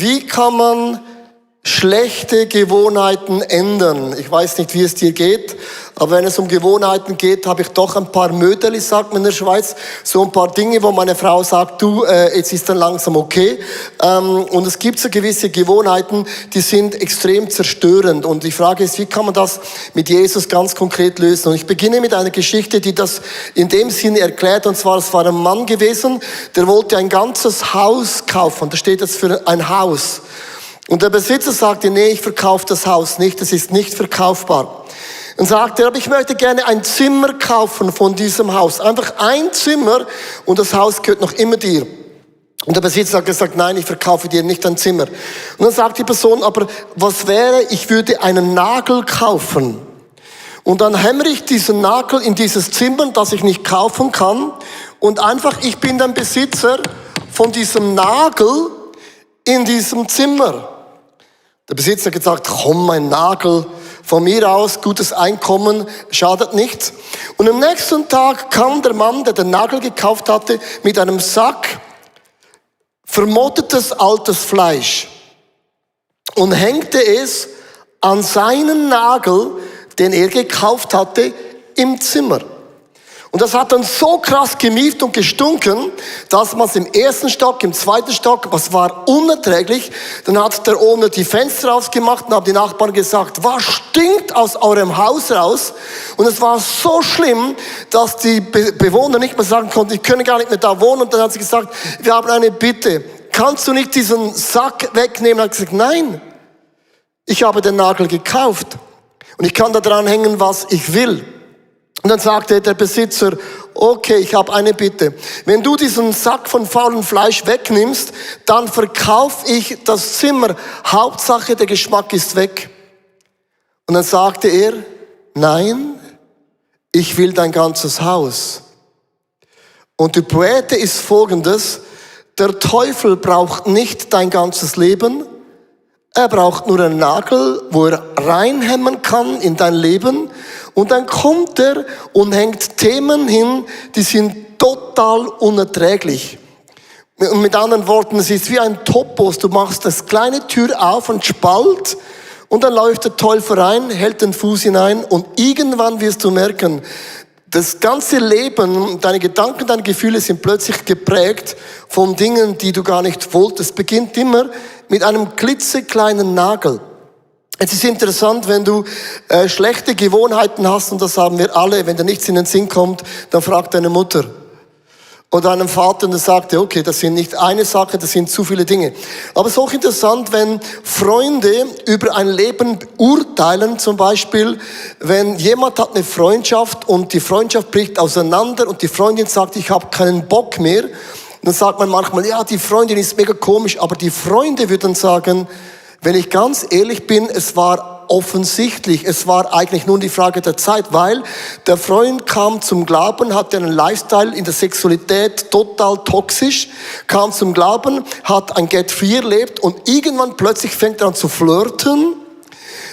Wie kann man schlechte Gewohnheiten ändern? Ich weiß nicht, wie es dir geht, aber wenn es um Gewohnheiten geht, habe ich doch ein paar Mödeli, sagt man in der Schweiz, so ein paar Dinge, wo meine Frau sagt, du, jetzt ist dann langsam okay. Und es gibt so gewisse Gewohnheiten, die sind extrem zerstörend. Und die Frage ist, wie kann man das mit Jesus ganz konkret lösen? Und ich beginne mit einer Geschichte, die das in dem Sinne erklärt. Und zwar, es war ein Mann gewesen, der wollte ein ganzes Haus kaufen. Da steht jetzt für ein Haus. Und der Besitzer sagte, nee, ich verkaufe das Haus nicht, das ist nicht verkaufbar. Und sagte, aber ich möchte gerne ein Zimmer kaufen von diesem Haus. Einfach ein Zimmer und das Haus gehört noch immer dir. Und der Besitzer hat gesagt, nein, ich verkaufe dir nicht ein Zimmer. Und dann sagt die Person, aber was wäre, ich würde einen Nagel kaufen. Und dann hämmere ich diesen Nagel in dieses Zimmer, das ich nicht kaufen kann. Und einfach, ich bin dann Besitzer von diesem Nagel in diesem Zimmer. Der Besitzer hat gesagt, komm, ein Nagel, von mir aus, gutes Einkommen, schadet nichts. Und am nächsten Tag kam der Mann, der den Nagel gekauft hatte, mit einem Sack vermoddertes altes Fleisch und hängte es an seinen Nagel, den er gekauft hatte, im Zimmer. Und das hat dann so krass gemieft und gestunken, dass man es im ersten Stock, im zweiten Stock, was war unerträglich, dann hat der Owner die Fenster aufgemacht und haben die Nachbarn gesagt, was stinkt aus eurem Haus raus? Und es war so schlimm, dass die Bewohner nicht mehr sagen konnten, ich kann gar nicht mehr da wohnen. Und dann hat sie gesagt, wir haben eine Bitte, kannst du nicht diesen Sack wegnehmen? Und hat gesagt, nein, ich habe den Nagel gekauft und ich kann da dran hängen, was ich will. Und dann sagte der Besitzer, okay, ich habe eine Bitte. Wenn du diesen Sack von faulem Fleisch wegnimmst, dann verkaufe ich das Zimmer. Hauptsache, der Geschmack ist weg. Und dann sagte er, nein, ich will dein ganzes Haus. Und die Poete ist folgendes, der Teufel braucht nicht dein ganzes Leben, er braucht nur einen Nagel, wo er reinhämmern kann in dein Leben. Und dann kommt er und hängt Themen hin, die sind total unerträglich. Und mit anderen Worten, es ist wie ein Topos. Du machst das kleine Tür auf und Spalt und dann läuft der Teufel rein, hält den Fuß hinein und irgendwann wirst du merken, das ganze Leben, deine Gedanken, deine Gefühle sind plötzlich geprägt von Dingen, die du gar nicht wolltest. Es beginnt immer mit einem klitzekleinen Nagel. Es ist interessant, wenn du schlechte Gewohnheiten hast, und das haben wir alle, wenn dir nichts in den Sinn kommt, dann frag deine Mutter oder deinen Vater und er sagt, okay, das sind nicht eine Sache, das sind zu viele Dinge. Aber es ist auch interessant, wenn Freunde über ein Leben urteilen, zum Beispiel, wenn jemand hat eine Freundschaft und die Freundschaft bricht auseinander und die Freundin sagt, ich habe keinen Bock mehr, dann sagt man manchmal, ja, die Freundin ist mega komisch, aber die Freunde würden sagen, wenn ich ganz ehrlich bin, es war offensichtlich, es war eigentlich nur die Frage der Zeit, weil der Freund kam zum Glauben, hatte einen Lifestyle in der Sexualität total toxisch, kam zum Glauben, hat ein Get-Free erlebt und irgendwann plötzlich fängt er an zu flirten.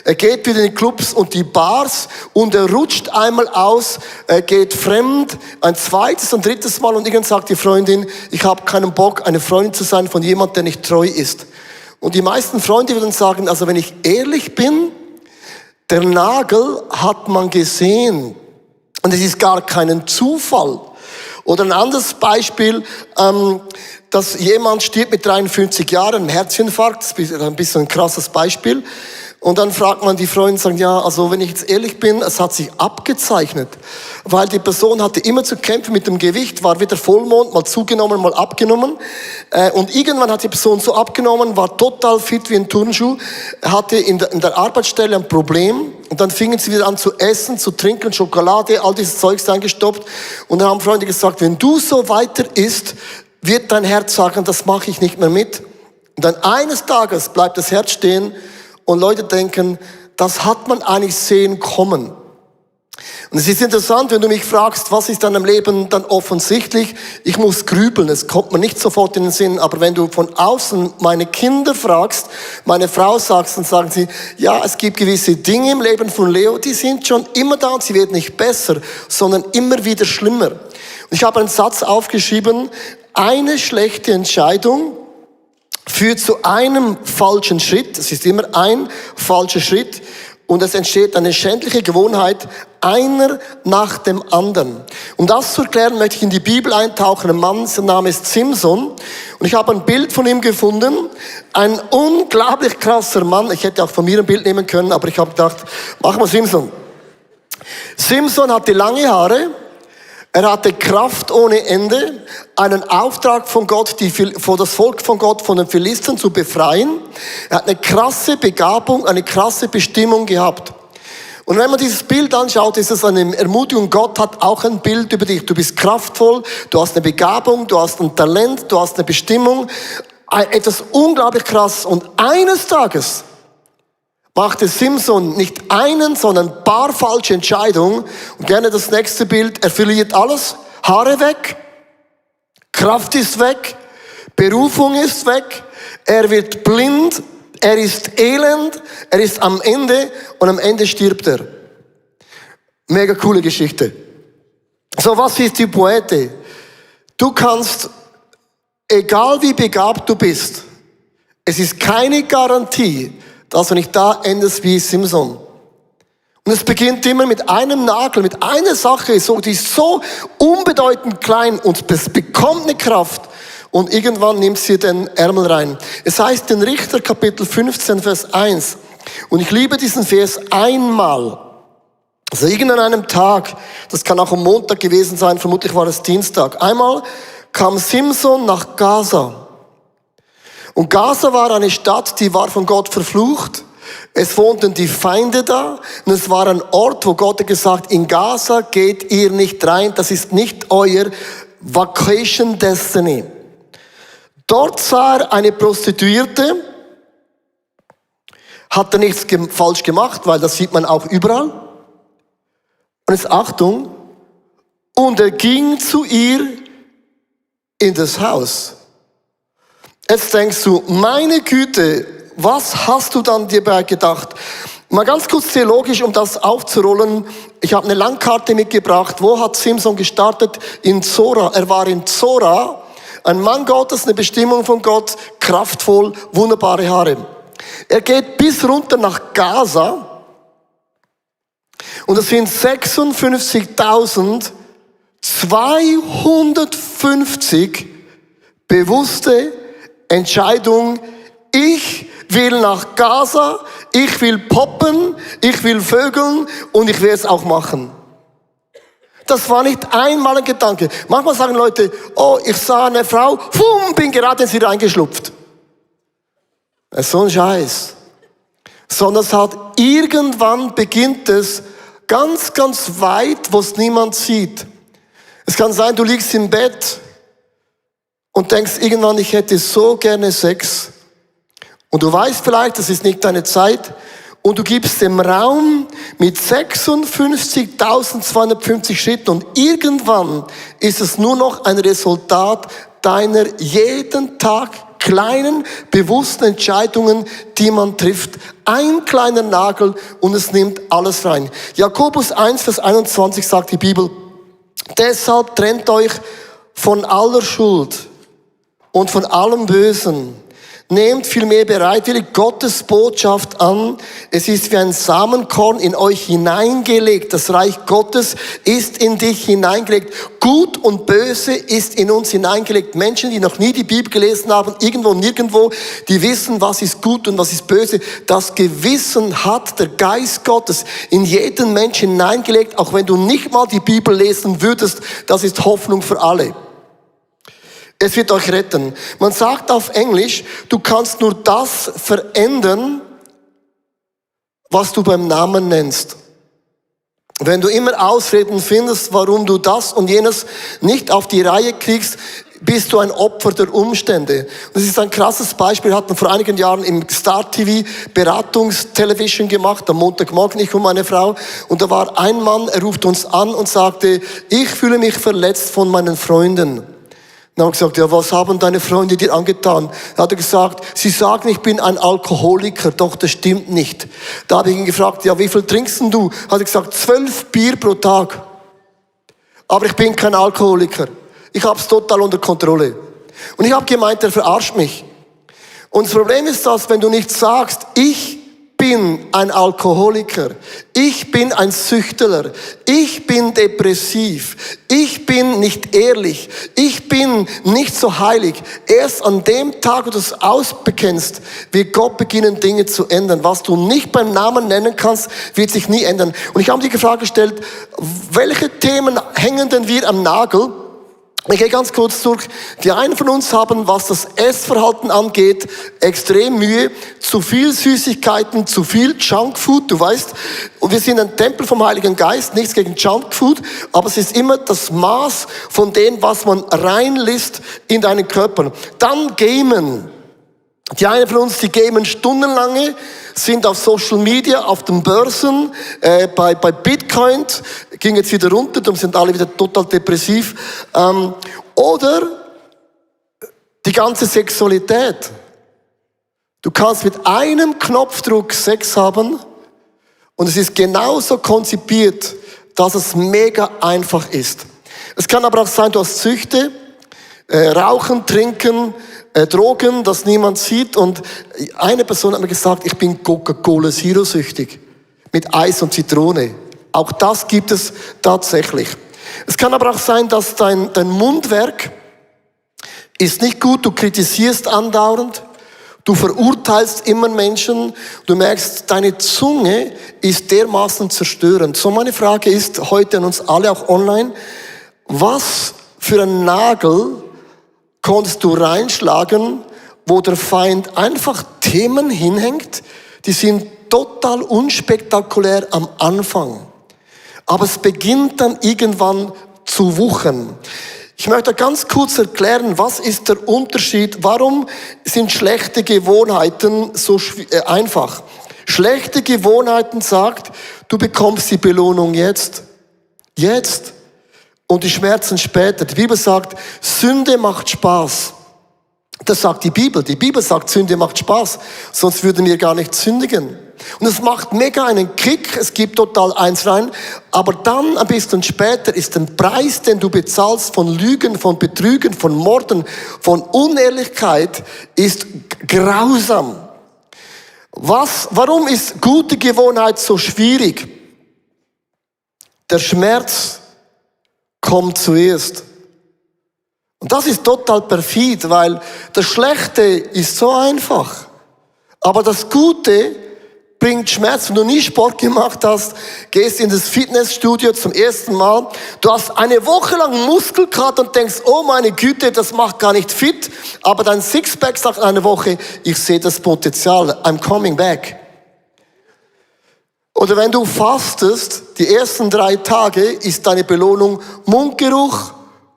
Er geht wieder in die Clubs und die Bars und er rutscht einmal aus, er geht fremd, ein zweites und drittes Mal und irgendwann sagt die Freundin, ich habe keinen Bock, eine Freundin zu sein von jemandem, der nicht treu ist. Und die meisten Freunde würden sagen, also wenn ich ehrlich bin, der Nagel hat man gesehen und es ist gar kein Zufall. Oder ein anderes Beispiel, dass jemand stirbt mit 53 Jahren, einem Herzinfarkt, das ist ein bisschen ein krasses Beispiel. Und dann fragt man die Freunde, sagen, ja, also wenn ich jetzt ehrlich bin, es hat sich abgezeichnet, weil die Person hatte immer zu kämpfen mit dem Gewicht, war wieder Vollmond, mal zugenommen, mal abgenommen. Und irgendwann hat die Person so abgenommen, war total fit wie ein Turnschuh, hatte in der Arbeitsstelle ein Problem und dann fingen sie wieder an zu essen, zu trinken, Schokolade, all dieses Zeugs eingestoppt. Und dann haben Freunde gesagt, wenn du so weiter isst, wird dein Herz sagen, das mache ich nicht mehr mit. Und dann eines Tages bleibt das Herz stehen. Und Leute denken, das hat man eigentlich sehen kommen. Und es ist interessant, wenn du mich fragst, was ist deinem Leben dann offensichtlich? Ich muss grübeln, es kommt mir nicht sofort in den Sinn. Aber wenn du von außen meine Kinder fragst, meine Frau sagst, dann sagen sie, ja, es gibt gewisse Dinge im Leben von Leo, die sind schon immer da und sie werden nicht besser, sondern immer wieder schlimmer. Und ich habe einen Satz aufgeschrieben, eine schlechte Entscheidung führt zu einem falschen Schritt. Es ist immer ein falscher Schritt. Und es entsteht eine schändliche Gewohnheit, einer nach dem anderen. Um das zu erklären, möchte ich in die Bibel eintauchen. Ein Mann, sein Name ist Simson. Und ich habe ein Bild von ihm gefunden. Ein unglaublich krasser Mann. Ich hätte auch von mir ein Bild nehmen können, aber ich habe gedacht, machen wir Simson. Simson hatte lange Haare. Er hatte Kraft ohne Ende, einen Auftrag von Gott, das Volk von Gott von den Philistern zu befreien. Er hat eine krasse Begabung, eine krasse Bestimmung gehabt. Und wenn man dieses Bild anschaut, ist es eine Ermutigung. Gott hat auch ein Bild über dich. Du bist kraftvoll, du hast eine Begabung, du hast ein Talent, du hast eine Bestimmung. Etwas unglaublich krass. Und eines Tages machte Simson nicht einen, sondern ein paar falsche Entscheidungen. Und gerne das nächste Bild. Er verliert alles. Haare weg. Kraft ist weg. Berufung ist weg. Er wird blind. Er ist elend. Er ist am Ende. Und am Ende stirbt er. Mega coole Geschichte. So, was ist die Pointe? Du kannst, egal wie begabt du bist, es ist keine Garantie, dass du nicht da endest wie Simson. Und es beginnt immer mit einem Nagel, mit einer Sache, die ist so unbedeutend klein und es bekommt eine Kraft und irgendwann nimmt sie den Ärmel rein. Es heißt in Richter Kapitel 15, Vers 1, und ich liebe diesen Vers, einmal, also irgendwann an einem Tag, das kann auch am Montag gewesen sein, vermutlich war es Dienstag, einmal kam Simson nach Gaza. Und Gaza war eine Stadt, die war von Gott verflucht. Es wohnten die Feinde da. Und es war ein Ort, wo Gott hat gesagt, in Gaza geht ihr nicht rein. Das ist nicht euer Vacation Destiny. Dort sah er eine Prostituierte. Hat er nichts falsch gemacht, weil das sieht man auch überall. Und jetzt Achtung. Und er ging zu ihr in das Haus. Jetzt denkst du, meine Güte, was hast du dann dir dabei gedacht? Mal ganz kurz theologisch, um das aufzurollen. Ich habe eine Landkarte mitgebracht. Wo hat Simson gestartet? In Zora. Er war in Zora. Ein Mann Gottes, eine Bestimmung von Gott, kraftvoll, wunderbare Haare. Er geht bis runter nach Gaza. Und es sind 56.250 bewusste Entscheidung, ich will nach Gaza, ich will poppen, ich will vögeln und ich will es auch machen. Das war nicht einmal ein Gedanke. Manchmal sagen Leute, oh, ich sah eine Frau, bin gerade in sie reingeschlupft. Das ist so ein Scheiß. Sondern irgendwann beginnt es ganz, ganz weit, wo es niemand sieht. Es kann sein, du liegst im Bett und denkst irgendwann, ich hätte so gerne Sex. Und du weißt vielleicht, das ist nicht deine Zeit. Und du gibst dem Raum mit 56.250 Schritten. Und irgendwann ist es nur noch ein Resultat deiner jeden Tag kleinen, bewussten Entscheidungen, die man trifft. Ein kleiner Nagel und es nimmt alles rein. Jakobus 1, Vers 21 sagt die Bibel, deshalb trennt euch von aller Schuld und von allem Bösen. Nehmt vielmehr bereitwillig Gottes Botschaft an. Es ist wie ein Samenkorn in euch hineingelegt. Das Reich Gottes ist in dich hineingelegt. Gut und Böse ist in uns hineingelegt. Menschen, die noch nie die Bibel gelesen haben, irgendwo und nirgendwo, die wissen, was ist gut und was ist böse. Das Gewissen hat der Geist Gottes in jeden Menschen hineingelegt. Auch wenn du nicht mal die Bibel lesen würdest, das ist Hoffnung für alle. Es wird euch retten. Man sagt auf Englisch, du kannst nur das verändern, was du beim Namen nennst. Wenn du immer Ausreden findest, warum du das und jenes nicht auf die Reihe kriegst, bist du ein Opfer der Umstände. Und das ist ein krasses Beispiel, hatten vor einigen Jahren im Star TV Beratungstelevision gemacht, am Montagmorgen, ich und meine Frau. Und da war ein Mann, er ruft uns an und sagte, ich fühle mich verletzt von meinen Freunden. Dann haben wir gesagt, ja, was haben deine Freunde dir angetan? Da hat er gesagt, sie sagen, ich bin ein Alkoholiker, doch das stimmt nicht. Da habe ich ihn gefragt, ja, wie viel trinkst denn du? Hat er gesagt, 12 Bier pro Tag. Aber ich bin kein Alkoholiker. Ich habe es total unter Kontrolle. Und ich habe gemeint, er verarscht mich. Und das Problem ist, dass wenn du nicht sagst, ich bin ein Alkoholiker, ich bin ein Süchtler, ich bin depressiv, ich bin nicht ehrlich, ich bin nicht so heilig. Erst an dem Tag, wo du es ausbekennst, wird Gott beginnen, Dinge zu ändern. Was du nicht beim Namen nennen kannst, wird sich nie ändern. Und ich habe mir die Frage gestellt, welche Themen hängen denn wir am Nagel? Ich gehe ganz kurz durch. Die einen von uns haben, was das Essverhalten angeht, extrem Mühe. Zu viel Süßigkeiten, zu viel Junkfood, du weißt. Und wir sind ein Tempel vom Heiligen Geist, nichts gegen Junkfood. Aber es ist immer das Maß von dem, was man reinlässt in deinen Körper. Dann Gamen. Die einen von uns, die gamen stundenlange, sind auf Social Media, auf den Börsen, bei Bitcoin, ging jetzt wieder runter, darum sind alle wieder total depressiv. Oder die ganze Sexualität. Du kannst mit einem Knopfdruck Sex haben und es ist genauso konzipiert, dass es mega einfach ist. Es kann aber auch sein, du hast Süchte, Rauchen, Trinken, Drogen, das niemand sieht. Und eine Person hat mir gesagt, ich bin Coca-Cola Zero süchtig. Mit Eis und Zitrone. Auch das gibt es tatsächlich. Es kann aber auch sein, dass dein Mundwerk ist nicht gut. Du kritisierst andauernd. Du verurteilst immer Menschen. Du merkst, deine Zunge ist dermaßen zerstörend. So meine Frage ist heute an uns alle, auch online. Was für ein Nagel konntest du reinschlagen, wo der Feind einfach Themen hinhängt, die sind total unspektakulär am Anfang. Aber es beginnt dann irgendwann zu wuchern. Ich möchte ganz kurz erklären, was ist der Unterschied, warum sind schlechte Gewohnheiten so einfach? Schlechte Gewohnheiten sagt, du bekommst die Belohnung jetzt. Jetzt. Und die Schmerzen später. Die Bibel sagt, Sünde macht Spaß. Das sagt die Bibel. Die Bibel sagt, Sünde macht Spaß. Sonst würden wir gar nicht sündigen. Und es macht mega einen Kick. Es gibt total eins rein. Aber dann, ein bisschen später, ist der Preis, den du bezahlst von Lügen, von Betrügen, von Morden, von Unehrlichkeit, ist grausam. Warum ist gute Gewohnheit so schwierig? Der Schmerz kommt zuerst. Und das ist total perfid, weil das Schlechte ist so einfach. Aber das Gute bringt Schmerz. Wenn du nie Sport gemacht hast, gehst in das Fitnessstudio zum ersten Mal, du hast eine Woche lang Muskelkater und denkst, oh meine Güte, das macht gar nicht fit. Aber dein Sixpack sagt in einer Woche, ich sehe das Potenzial, I'm coming back. Oder wenn du fastest, die ersten 3 Tage ist deine Belohnung Mundgeruch,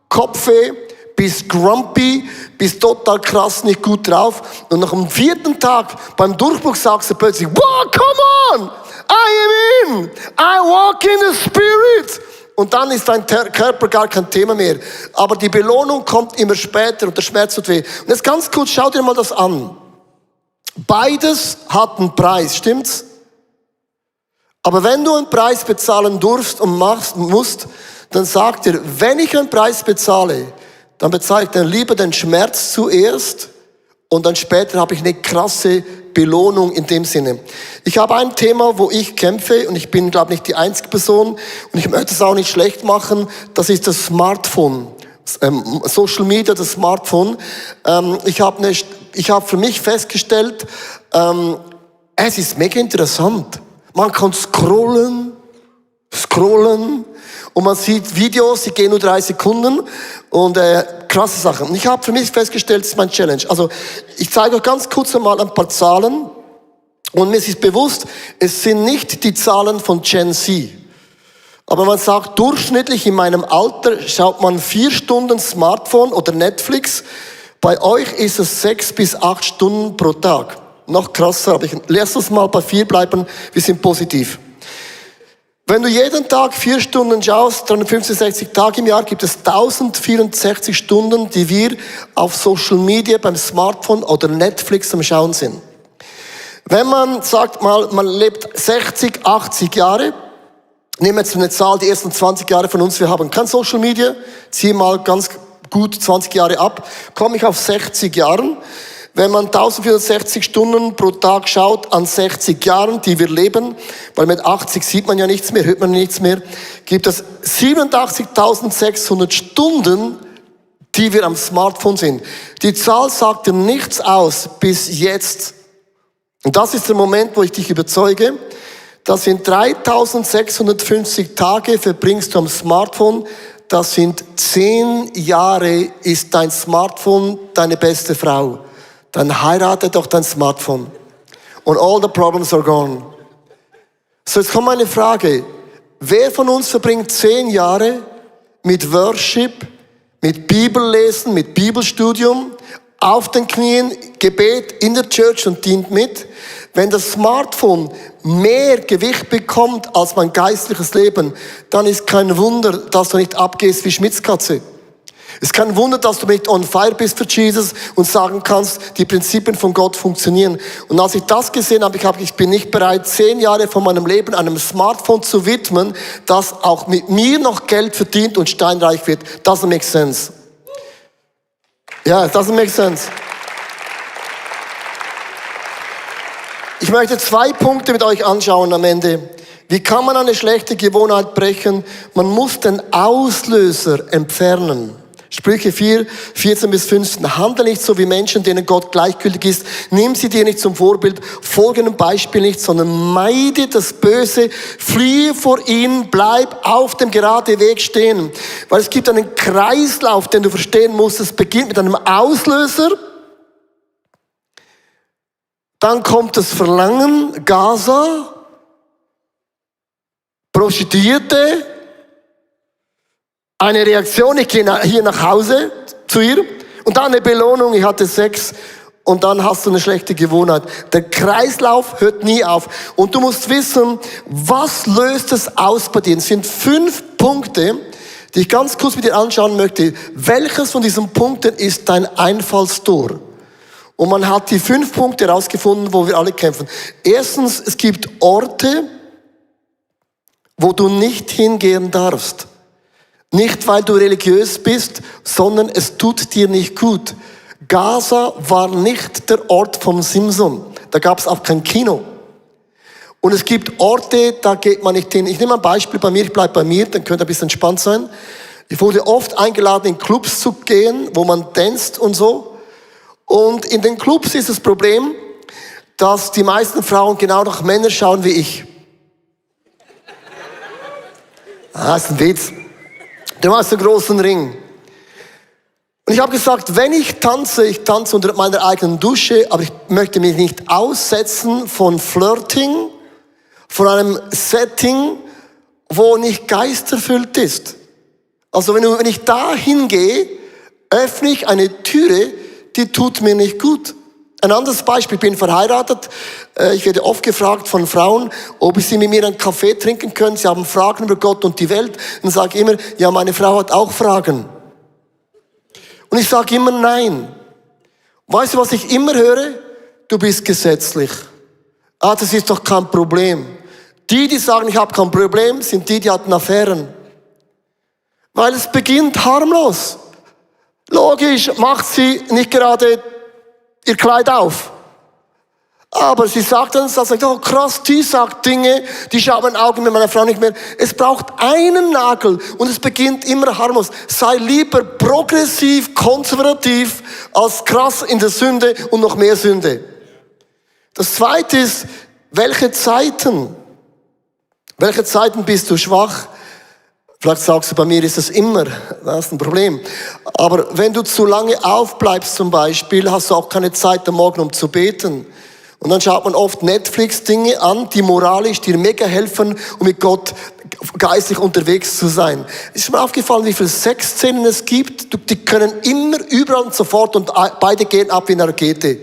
Kopfweh, bist grumpy, bist total krass, nicht gut drauf. Und nach dem 4. Tag beim Durchbruch sagst du plötzlich, wow, come on, I am in, I walk in the Spirit. Und dann ist dein Körper gar kein Thema mehr. Aber die Belohnung kommt immer später und der Schmerz tut weh. Und jetzt ganz kurz, schau dir mal das an. Beides hat einen Preis, stimmt's? Aber wenn du einen Preis bezahlen durfst und musst, dann sagt er, wenn ich einen Preis bezahle, dann bezahle ich dann lieber den Schmerz zuerst und dann später habe ich eine krasse Belohnung in dem Sinne. Ich habe ein Thema, wo ich kämpfe und ich bin, glaube ich, nicht die einzige Person und ich möchte es auch nicht schlecht machen, das ist das Smartphone. Social Media, das Smartphone. Ich habe für mich festgestellt, es ist mega interessant. Man kann scrollen und man sieht Videos, die gehen nur 3 Sekunden und krasse Sachen. Und ich habe für mich festgestellt, das ist mein Challenge. Also ich zeige euch ganz kurz einmal ein paar Zahlen und mir ist bewusst, es sind nicht die Zahlen von Gen Z. Aber man sagt, durchschnittlich in meinem Alter schaut man 4 Stunden Smartphone oder Netflix. Bei euch ist es 6 bis 8 Stunden pro Tag. Noch krasser, aber lass uns mal bei 4 bleiben, wir sind positiv. Wenn du jeden Tag 4 Stunden schaust, 365 Tage im Jahr, gibt es 1064 Stunden, die wir auf Social Media, beim Smartphone oder Netflix am Schauen sind. Wenn man sagt mal, man lebt 60, 80 Jahre, nehmen wir jetzt eine Zahl, die ersten 20 Jahre von uns, wir haben kein Social Media, ziehe mal ganz gut 20 Jahre ab, komme ich auf 60 Jahren. Wenn man 1460 Stunden pro Tag schaut an 60 Jahren, die wir leben, weil mit 80 sieht man ja nichts mehr, hört man nichts mehr, gibt es 87.600 Stunden, die wir am Smartphone sind. Die Zahl sagt dir nichts aus bis jetzt. Und das ist der Moment, wo ich dich überzeuge. Das sind 3.650 Tage verbringst du am Smartphone. Das sind 10 Jahre, ist dein Smartphone deine beste Frau. Dann heirate doch dein Smartphone. Und all the problems are gone. So, jetzt kommt meine Frage. Wer von uns verbringt 10 Jahre mit Worship, mit Bibellesen, mit Bibelstudium, auf den Knien, Gebet in der Church und dient mit? Wenn das Smartphone mehr Gewicht bekommt als mein geistliches Leben, dann ist kein Wunder, dass du nicht abgehst wie Schmitzkatze. Es ist kein Wunder, dass du nicht on fire bist für Jesus und sagen kannst, die Prinzipien von Gott funktionieren. Und als ich das gesehen habe, ich bin nicht bereit, 10 Jahre von meinem Leben einem Smartphone zu widmen, das auch mit mir noch Geld verdient und steinreich wird. Doesn't make sense. Ja, it doesn't make sense. Ich möchte 2 Punkte mit euch anschauen am Ende. Wie kann man eine schlechte Gewohnheit brechen? Man muss den Auslöser entfernen. Sprüche 4, 14 bis 15. Handle nicht so wie Menschen, denen Gott gleichgültig ist. Nimm sie dir nicht zum Vorbild. Folge einem Beispiel nicht, sondern meide das Böse. Fliehe vor ihnen. Bleib auf dem geraden Weg stehen. Weil es gibt einen Kreislauf, den du verstehen musst. Es beginnt mit einem Auslöser. Dann kommt das Verlangen, Gaza, Prostituierte, eine Reaktion, ich gehe hier nach Hause zu ihr und dann eine Belohnung, ich hatte Sex und dann hast du eine schlechte Gewohnheit. Der Kreislauf hört nie auf und du musst wissen, was löst es aus bei dir? Es sind 5 Punkte, die ich ganz kurz mit dir anschauen möchte. Welches von diesen Punkten ist dein Einfallstor? Und man hat die 5 Punkte herausgefunden, wo wir alle kämpfen. Erstens, es gibt Orte, wo du nicht hingehen darfst. Nicht, weil du religiös bist, sondern es tut dir nicht gut. Gaza war nicht der Ort vom Simson. Da gab es auch kein Kino. Und es gibt Orte, da geht man nicht hin. Ich nehme ein Beispiel bei mir, ich bleibe bei mir, dann könnt ihr ein bisschen entspannt sein. Ich wurde oft eingeladen, in Clubs zu gehen, wo man tanzt und so. Und in den Clubs ist das Problem, dass die meisten Frauen genau nach Männern schauen wie ich. Das ist ein Witz. Du hast einen großen Ring. Und ich habe gesagt, wenn ich tanze unter meiner eigenen Dusche, aber ich möchte mich nicht aussetzen von Flirting, von einem Setting, wo nicht geisterfüllt ist. Also wenn ich da hingehe, öffne ich eine Türe, die tut mir nicht gut. Ein anderes Beispiel, ich bin verheiratet. Ich werde oft gefragt von Frauen, ob sie mit mir einen Kaffee trinken können. Sie haben Fragen über Gott und die Welt. Dann sage ich immer, ja, meine Frau hat auch Fragen. Und ich sage immer nein. Weißt du, was ich immer höre? Du bist gesetzlich. Das ist doch kein Problem. Die sagen, ich habe kein Problem, sind die hatten Affären. Weil es beginnt harmlos. Logisch macht sie nicht gerade ihr Kleid auf. Aber sie sagt dann, oh krass, die sagt Dinge, die schaut mein Augen mit meiner Frau nicht mehr. Es braucht einen Nagel und es beginnt immer harmlos. Sei lieber progressiv, konservativ, als krass in der Sünde und noch mehr Sünde. Das Zweite ist, welche Zeiten bist du schwach? Vielleicht sagst du, bei mir ist es immer, das ist ein Problem. Aber wenn du zu lange aufbleibst zum Beispiel, hast du auch keine Zeit am Morgen, um zu beten. Und dann schaut man oft Netflix-Dinge an, die moralisch dir mega helfen, um mit Gott geistlich unterwegs zu sein. Ist mir aufgefallen, wie viele Sexszenen es gibt? Die können immer, überall und sofort und beide gehen ab wie eine Rakete.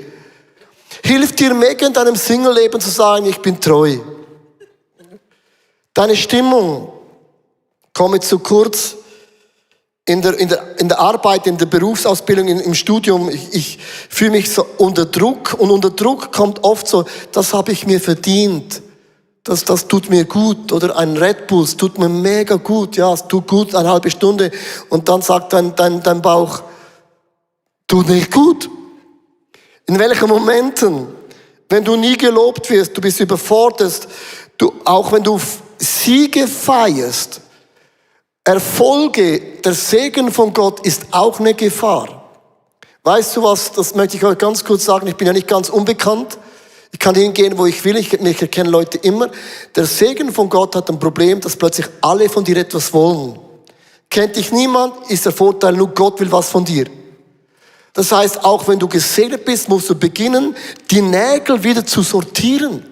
Hilft dir mega in deinem Single-Leben zu sagen, ich bin treu. Deine Stimmung komme zu kurz in der Arbeit, in der Berufsausbildung, im Studium. Ich fühle mich so unter Druck und unter Druck kommt oft so, das habe ich mir verdient. Das tut mir gut. Oder ein Red Bull, es tut mir mega gut. Ja, es tut gut, eine halbe Stunde. Und dann sagt dein Bauch, tut nicht gut. In welchen Momenten, wenn du nie gelobt wirst, du bist überfordert, auch wenn du Siege feierst, Erfolge, der Segen von Gott ist auch eine Gefahr. Weißt du was, das möchte ich euch ganz kurz sagen, ich bin ja nicht ganz unbekannt. Ich kann hingehen, wo ich will, ich erkenne Leute immer. Der Segen von Gott hat ein Problem, dass plötzlich alle von dir etwas wollen. Kennt dich niemand, ist der Vorteil, nur Gott will was von dir. Das heißt, auch wenn du gesegnet bist, musst du beginnen, die Nägel wieder zu sortieren.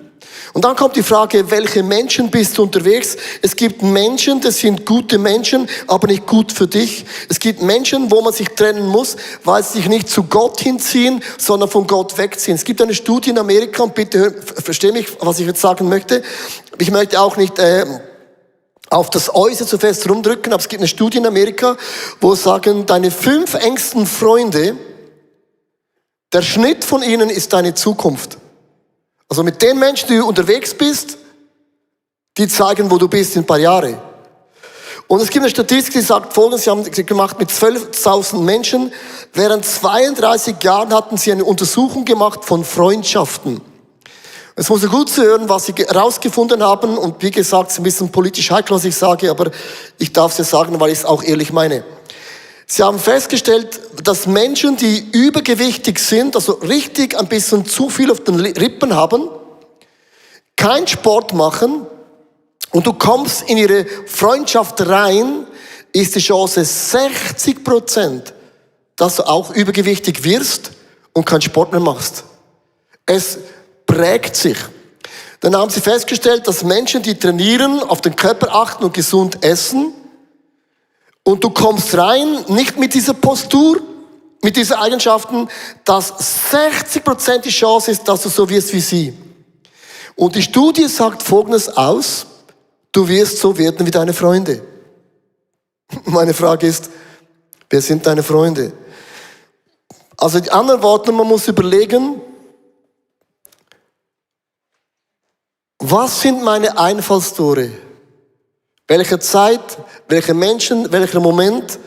Und dann kommt die Frage, welche Menschen bist du unterwegs? Es gibt Menschen, das sind gute Menschen, aber nicht gut für dich. Es gibt Menschen, wo man sich trennen muss, weil sie sich nicht zu Gott hinziehen, sondern von Gott wegziehen. Es gibt eine Studie in Amerika, und bitte versteh mich, was ich jetzt sagen möchte. Ich möchte auch nicht auf das Äußere zu fest rumdrücken, aber es gibt eine Studie in Amerika, wo sagen, deine 5 engsten Freunde, der Schnitt von ihnen ist deine Zukunft. Also mit den Menschen, die du unterwegs bist, die zeigen, wo du bist in ein paar Jahre. Und es gibt eine Statistik, die sagt Folgendes, sie haben gemacht mit 12.000 Menschen. Während 32 Jahren hatten sie eine Untersuchung gemacht von Freundschaften. Es muss ja gut zu hören, was sie herausgefunden haben. Und wie gesagt, es ist ein bisschen politisch heikel, was ich sage, aber ich darf es ja sagen, weil ich es auch ehrlich meine. Sie haben festgestellt, dass Menschen, die übergewichtig sind, also richtig ein bisschen zu viel auf den Rippen haben, keinen Sport machen und du kommst in ihre Freundschaft rein, ist die Chance 60%, dass du auch übergewichtig wirst und keinen Sport mehr machst. Es prägt sich. Dann haben sie festgestellt, dass Menschen, die trainieren, auf den Körper achten und gesund essen, und du kommst rein, nicht mit dieser Postur, mit diesen Eigenschaften, dass 60% die Chance ist, dass du so wirst wie sie. Und die Studie sagt Folgendes aus, du wirst so werden wie deine Freunde. Meine Frage ist, wer sind deine Freunde? Also in anderen Worten, man muss überlegen, was sind meine Einfallstore? Welche Zeit, welche Menschen, welcher Moment,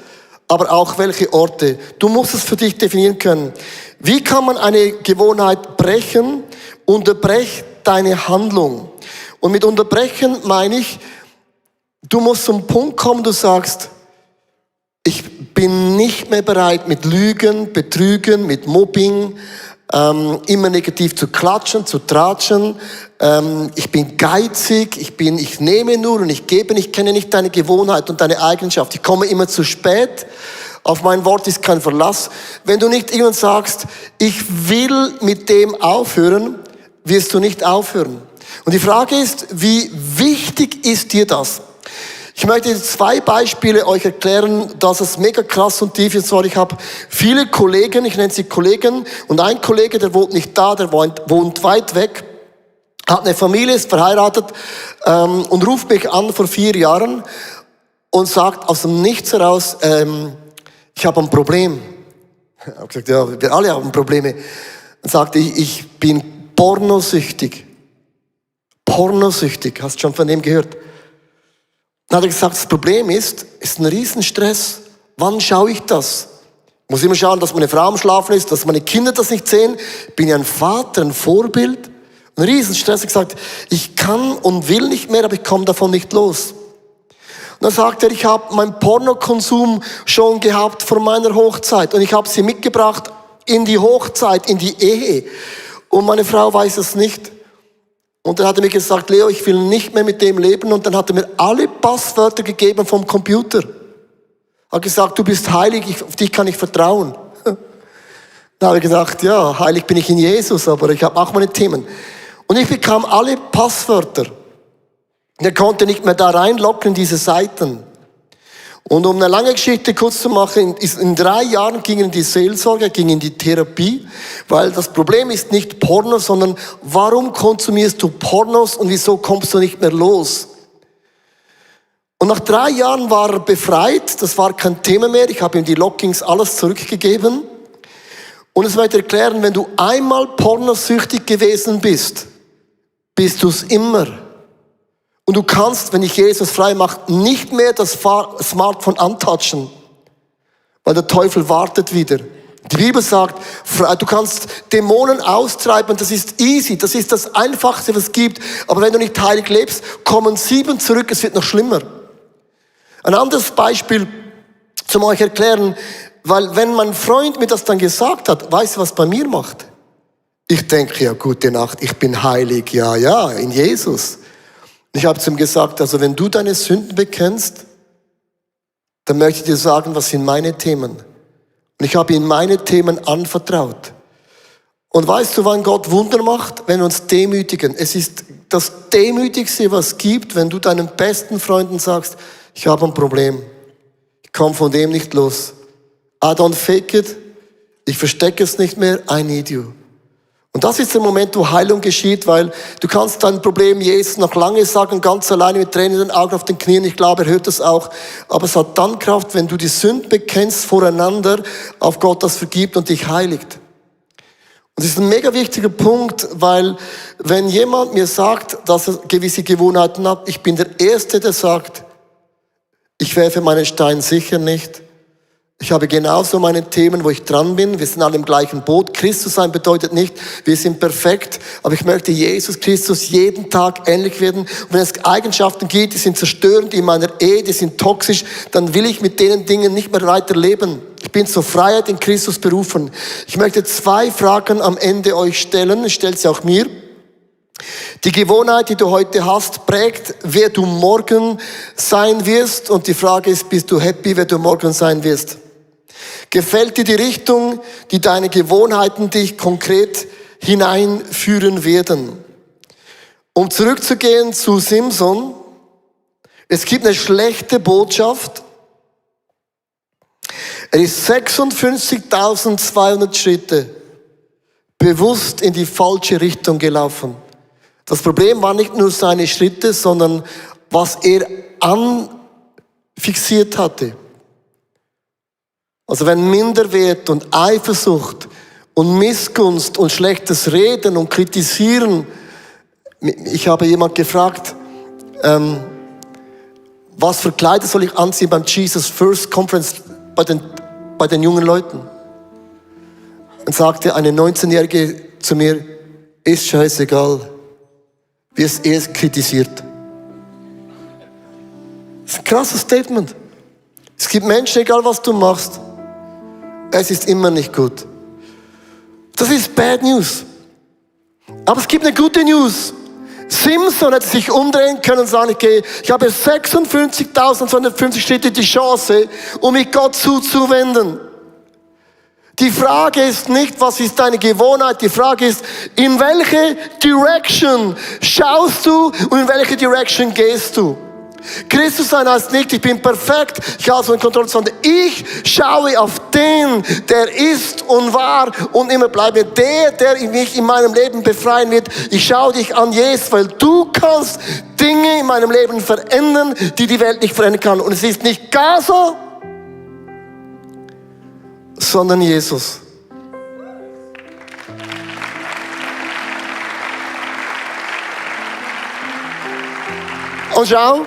aber auch welche Orte. Du musst es für dich definieren können. Wie kann man eine Gewohnheit brechen? Unterbrech deine Handlung. Und mit unterbrechen meine ich, du musst zum Punkt kommen, du sagst, ich bin nicht mehr bereit mit Lügen, Betrügen, mit Mobbing, immer negativ zu klatschen, zu tratschen. Ich bin geizig, ich nehme nur und ich gebe nicht, ich kenne nicht deine Gewohnheit und deine Eigenschaft. Ich komme immer zu spät. Auf mein Wort ist kein Verlass. Wenn du nicht irgendwann sagst, ich will mit dem aufhören, wirst du nicht aufhören. Und die Frage ist, wie wichtig ist dir das? Ich möchte jetzt 2 Beispiele euch erklären, dass es mega krass und tief ist. Und zwar, ich habe viele Kollegen, ich nenne sie Kollegen, und ein Kollege, der wohnt nicht da, der wohnt weit weg, hat eine Familie, ist verheiratet und ruft mich an vor 4 Jahren und sagt aus dem Nichts heraus, ich habe ein Problem. Ich habe gesagt, ja, wir alle haben Probleme. Dann sagte ich bin pornosüchtig. Pornosüchtig, hast du schon von dem gehört? Dann hat er gesagt, das Problem ist ein Riesenstress. Wann schaue ich das? Ich muss immer schauen, dass meine Frau am Schlafen ist, dass meine Kinder das nicht sehen. Ich bin ja ein Vater, ein Vorbild. Ein Riesenstress. Er hat gesagt, ich kann und will nicht mehr, aber ich komme davon nicht los. Und dann sagt er, ich habe meinen Pornokonsum schon gehabt vor meiner Hochzeit. Und ich habe sie mitgebracht in die Hochzeit, in die Ehe. Und meine Frau weiß es nicht. Und dann hat er mir gesagt, Leo, ich will nicht mehr mit dem leben. Und dann hat er mir alle Passwörter gegeben vom Computer. Hat gesagt, du bist heilig, auf dich kann ich vertrauen. Dann habe ich gedacht, ja, heilig bin ich in Jesus, aber ich habe auch meine Themen. Und ich bekam alle Passwörter. Er konnte nicht mehr da reinlocken in diese Seiten. Und um eine lange Geschichte kurz zu machen, in 3 Jahren ging er in die Seelsorge, ging in die Therapie, weil das Problem ist nicht Porno, sondern warum konsumierst du Pornos und wieso kommst du nicht mehr los? Und nach 3 Jahren war er befreit, das war kein Thema mehr, ich habe ihm die Lockings alles zurückgegeben. Und es möchte erklären, wenn du einmal pornosüchtig gewesen bist, bist du es immer. Und du kannst, wenn dich Jesus frei macht, nicht mehr das Smartphone antatschen, weil der Teufel wartet wieder. Die Bibel sagt, du kannst Dämonen austreiben, das ist easy, das ist das Einfachste, was es gibt. Aber wenn du nicht heilig lebst, kommen 7 zurück, es wird noch schlimmer. Ein anderes Beispiel zum euch erklären, weil wenn mein Freund mir das dann gesagt hat, weißt du, was bei mir macht? Ich denke, ja, gute Nacht, ich bin heilig, ja, in Jesus. Ich habe zu ihm gesagt, also wenn du deine Sünden bekennst, dann möchte ich dir sagen, was sind meine Themen. Und ich habe ihm meine Themen anvertraut. Und weißt du, wann Gott Wunder macht? Wenn wir uns demütigen. Es ist das Demütigste, was es gibt, wenn du deinen besten Freunden sagst, ich habe ein Problem. Ich komme von dem nicht los. I don't fake it. Ich verstecke es nicht mehr. I need you. Und das ist der Moment, wo Heilung geschieht, weil du kannst dein Problem Jesus noch lange sagen, ganz alleine mit Tränen in den Augen auf den Knien. Ich glaube, er hört das auch. Aber es hat dann Kraft, wenn du die Sünden bekennst voreinander, auf Gott das vergibt und dich heiligt. Und das ist ein mega wichtiger Punkt, weil wenn jemand mir sagt, dass er gewisse Gewohnheiten hat, ich bin der Erste, der sagt, ich werfe meinen Stein sicher nicht. Ich habe genauso meine Themen, wo ich dran bin. Wir sind alle im gleichen Boot. Christus sein bedeutet nicht, wir sind perfekt, aber ich möchte Jesus Christus jeden Tag ähnlich werden. Und wenn es Eigenschaften gibt, die sind zerstörend in meiner Ehe, die sind toxisch, dann will ich mit denen Dingen nicht mehr weiter leben. Ich bin zur Freiheit in Christus berufen. Ich möchte 2 Fragen am Ende euch stellen. Ich stelle sie auch mir. Die Gewohnheit, die du heute hast, prägt, wer du morgen sein wirst. Und die Frage ist, bist du happy, wer du morgen sein wirst? Gefällt dir die Richtung, die deine Gewohnheiten dich konkret hineinführen werden? Um zurückzugehen zu Simson, es gibt eine schlechte Botschaft. Er ist 56.200 Schritte bewusst in die falsche Richtung gelaufen. Das Problem war nicht nur seine Schritte, sondern was er anfixiert hatte. Also wenn Minderwert und Eifersucht und Missgunst und schlechtes Reden und Kritisieren, ich habe jemand gefragt, was für Kleider soll ich anziehen beim Jesus First Conference bei den jungen Leuten? Und sagte eine 19-Jährige zu mir, ist scheißegal, wirst erst kritisiert. Das ist ein krasses Statement. Es gibt Menschen, egal was du machst, es ist immer nicht gut. Das ist Bad News. Aber es gibt eine gute News. Simson hätte sich umdrehen können und sagen, okay, ich habe 56.250 Schritte die Chance, um mich Gott zuzuwenden. Die Frage ist nicht, was ist deine Gewohnheit, die Frage ist, in welche Direction schaust du und in welche Direction gehst du? Christus sein heißt nicht, ich bin perfekt, ich habe so eine Kontrolle, sondern ich schaue auf den, der ist und war und immer bleibt. Der mich in meinem Leben befreien wird. Ich schaue dich an, Jesus, weil du kannst Dinge in meinem Leben verändern, die die Welt nicht verändern kann. Und es ist nicht Gaza, sondern Jesus. Und schau,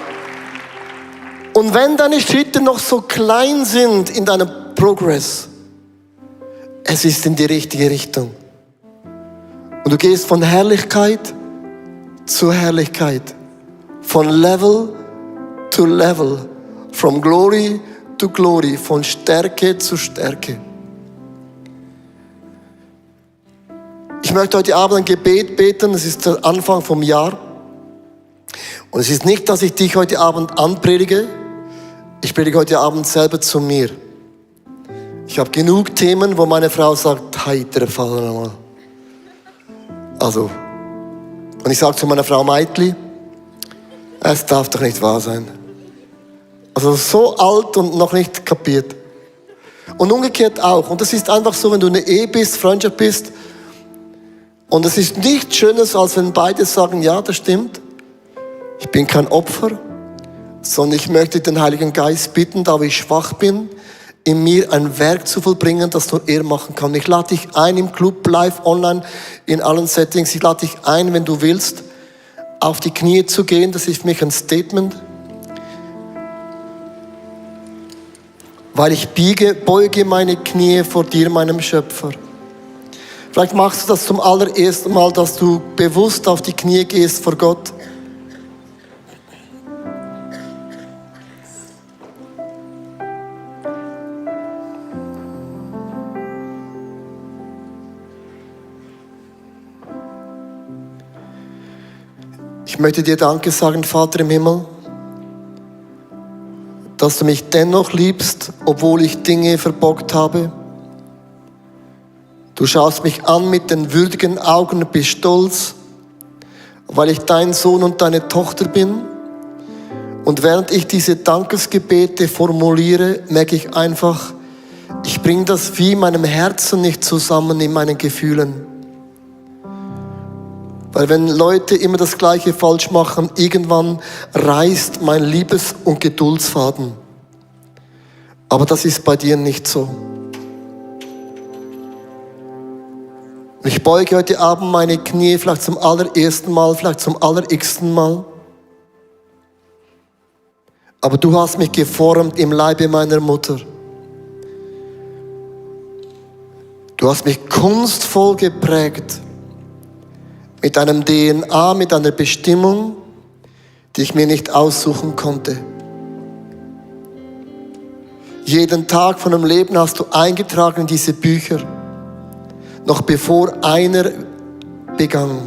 und wenn deine Schritte noch so klein sind in deinem Progress, es ist in die richtige Richtung. Und du gehst von Herrlichkeit zu Herrlichkeit, von Level to Level, from Glory to Glory, von Stärke zu Stärke. Ich möchte heute Abend ein Gebet beten, es ist der Anfang vom Jahr. Und es ist nicht, dass ich dich heute Abend anpredige, ich predige heute Abend selber zu mir. Ich habe genug Themen, wo meine Frau sagt, heitere Fall nochmal. Also, und ich sage zu meiner Frau Meitli, es darf doch nicht wahr sein. Also so alt und noch nicht kapiert. Und umgekehrt auch. Und das ist einfach so, wenn du in einer Ehe bist, Freundschaft bist. Und es ist nichts Schönes, als wenn beide sagen, ja, das stimmt. Ich bin kein Opfer, sondern ich möchte den Heiligen Geist bitten, da ich schwach bin, in mir ein Werk zu vollbringen, das nur er machen kann. Ich lade dich ein im Club, live, online, in allen Settings. Ich lade dich ein, wenn du willst, auf die Knie zu gehen. Das ist für mich ein Statement. weil ich beuge meine Knie vor dir, meinem Schöpfer. Vielleicht machst du das zum allerersten Mal, dass du bewusst auf die Knie gehst vor Gott. Ich möchte dir Danke sagen, Vater im Himmel, dass du mich dennoch liebst, obwohl ich Dinge verbockt habe. Du schaust mich an mit den würdigen Augen und bist stolz, weil ich dein Sohn und deine Tochter bin. Und während ich diese Dankesgebete formuliere, merke ich einfach, ich bringe das wie in meinem Herzen nicht zusammen, in meinen Gefühlen. Weil wenn Leute immer das Gleiche falsch machen, irgendwann reißt mein Liebes- und Geduldsfaden. Aber das ist bei dir nicht so. Ich beuge heute Abend meine Knie, vielleicht zum allerersten Mal, vielleicht zum allerxten Mal. Aber du hast mich geformt im Leibe meiner Mutter. Du hast mich kunstvoll geprägt. Mit einem DNA, mit einer Bestimmung, die ich mir nicht aussuchen konnte. Jeden Tag von deinem Leben hast du eingetragen in diese Bücher, noch bevor einer begann.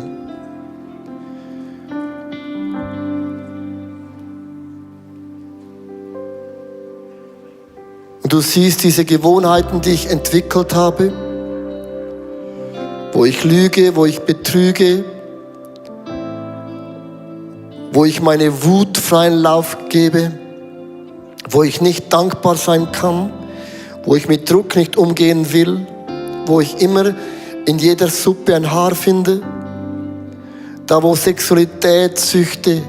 Und du siehst diese Gewohnheiten, die ich entwickelt habe, wo ich lüge, wo ich betrüge, wo ich meine Wut freien Lauf gebe, wo ich nicht dankbar sein kann, wo ich mit Druck nicht umgehen will, wo ich immer in jeder Suppe ein Haar finde, da wo Sexualität, Süchte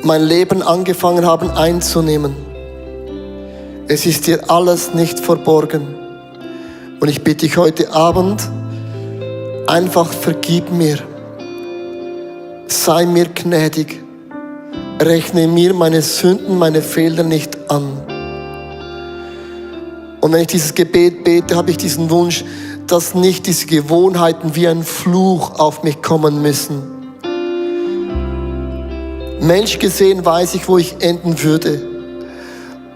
mein Leben angefangen haben einzunehmen. Es ist dir alles nicht verborgen. Und ich bitte dich heute Abend, einfach vergib mir. Sei mir gnädig. Rechne mir meine Sünden, meine Fehler nicht an. Und wenn ich dieses Gebet bete, habe ich diesen Wunsch, dass nicht diese Gewohnheiten wie ein Fluch auf mich kommen müssen. Mensch gesehen weiß ich, wo ich enden würde.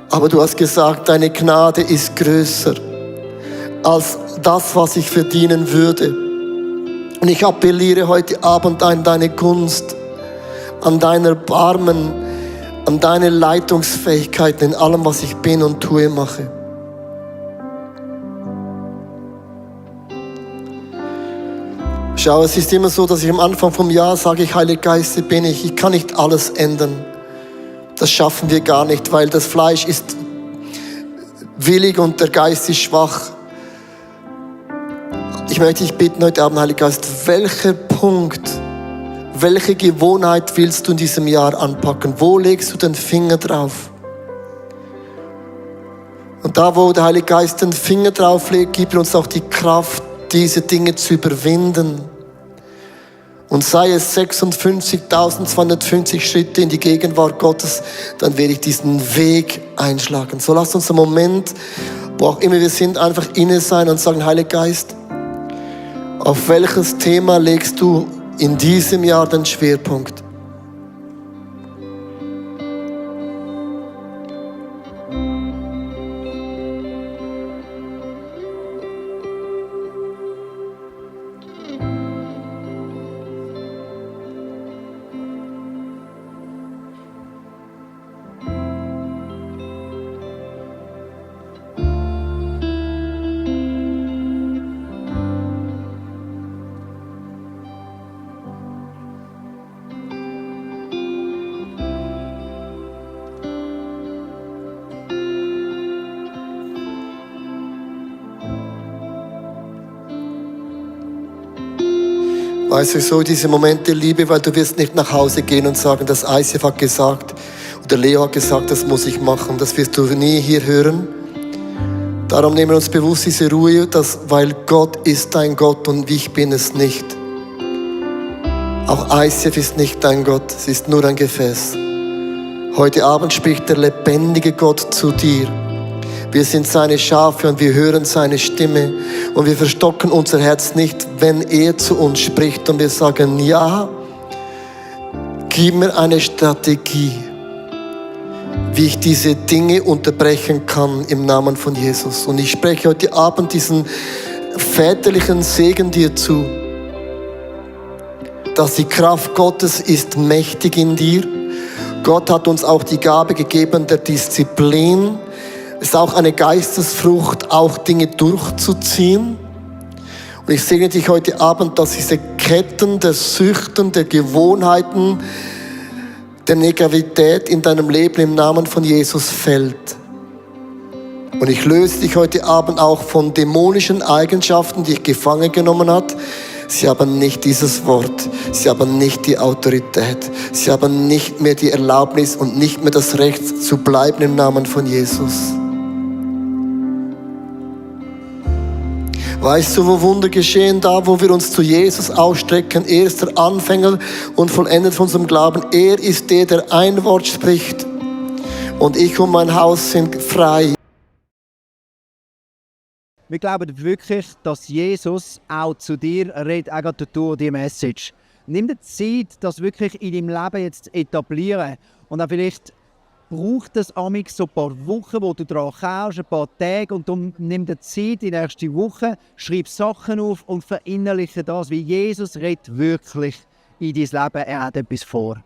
Aber du hast gesagt, deine Gnade ist größer als das, was ich verdienen würde. Und ich appelliere heute Abend an deine Gunst, an dein Erbarmen, an deine Leitungsfähigkeiten in allem, was ich bin und tue, mache. Schau, es ist immer so, dass ich am Anfang vom Jahr sage, Heiliger Geist, hier bin ich. Ich kann nicht alles ändern. Das schaffen wir gar nicht, weil das Fleisch ist willig und der Geist ist schwach. Ich möchte dich bitten heute Abend, Heiliger Geist, welcher Punkt, welche Gewohnheit willst du in diesem Jahr anpacken? Wo legst du den Finger drauf? Und da, wo der Heilige Geist den Finger drauf legt, gibt er uns auch die Kraft, diese Dinge zu überwinden. Und sei es 56.250 Schritte in die Gegenwart Gottes, dann werde ich diesen Weg einschlagen. So lasst uns einen Moment, wo auch immer wir sind, einfach inne sein und sagen, Heiliger Geist, auf welches Thema legst du in diesem Jahr den Schwerpunkt? Weißt du, so diese Momente liebe, weil du wirst nicht nach Hause gehen und sagen, das ICF hat gesagt oder Leo hat gesagt, das muss ich machen. Das wirst du nie hier hören. Darum nehmen wir uns bewusst diese Ruhe, weil Gott ist dein Gott und ich bin es nicht. Auch ICF ist nicht dein Gott, es ist nur ein Gefäß. Heute Abend spricht der lebendige Gott zu dir. Wir sind seine Schafe und wir hören seine Stimme. Und wir verstocken unser Herz nicht, wenn er zu uns spricht. Und wir sagen, ja, gib mir eine Strategie, wie ich diese Dinge unterbrechen kann im Namen von Jesus. Und ich spreche heute Abend diesen väterlichen Segen dir zu, dass die Kraft Gottes ist mächtig in dir. Gott hat uns auch die Gabe gegeben der Disziplin. Es ist auch eine Geistesfrucht, auch Dinge durchzuziehen. Und ich segne dich heute Abend, dass diese Ketten der Süchten, der Gewohnheiten, der Negativität in deinem Leben im Namen von Jesus fällt. Und ich löse dich heute Abend auch von dämonischen Eigenschaften, die dich gefangen genommen hat. Sie haben nicht dieses Wort, sie haben nicht die Autorität, sie haben nicht mehr die Erlaubnis und nicht mehr das Recht zu bleiben im Namen von Jesus. Weißt du, wo Wunder geschehen? Da, wo wir uns zu Jesus ausstrecken. Er ist der Anfänger und Vollender von unserem Glauben. Er ist der ein Wort spricht. Und ich und mein Haus sind frei. Wir glauben wirklich, dass Jesus auch zu dir redet, auch gerade durch die Message. Nimm dir Zeit, das wirklich in deinem Leben jetzt zu etablieren. Und auch vielleicht braucht es amix so ein paar Wochen, wo du daran kaufst, ein paar Tage, und dann nimm dir Zeit die nächste Woche, schreib Sachen auf und verinnerliche das, wie Jesus redet wirklich in dein Leben. Er hat etwas vor.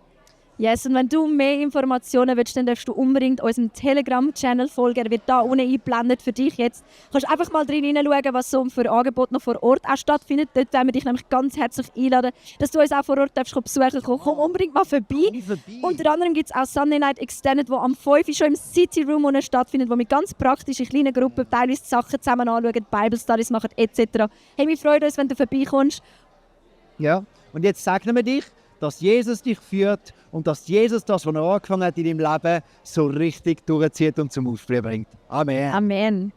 Yes, und wenn du mehr Informationen willst, dann darfst du unbedingt unserem Telegram-Channel folgen. Er wird da unten eingeblendet für dich jetzt. Du kannst einfach mal drin hineinschauen, was so für Angebote noch vor Ort auch stattfindet. Dort wollen wir dich nämlich ganz herzlich einladen, dass du uns auch vor Ort darfst besuchen kannst. Komm unbedingt mal vorbei. Unter anderem gibt es auch Sunday Night Extended, wo am 5 Uhr schon im City Room stattfindet, wo wir ganz praktisch in kleinen Gruppen teilweise die Sachen zusammen anschauen, Bible Studies machen etc. Hey, wir freuen uns, wenn du vorbeikommst. Ja, und jetzt segnen wir dich, dass Jesus dich führt und dass Jesus das, was er angefangen hat in deinem Leben, so richtig durchzieht und zum Ausbruch bringt. Amen. Amen.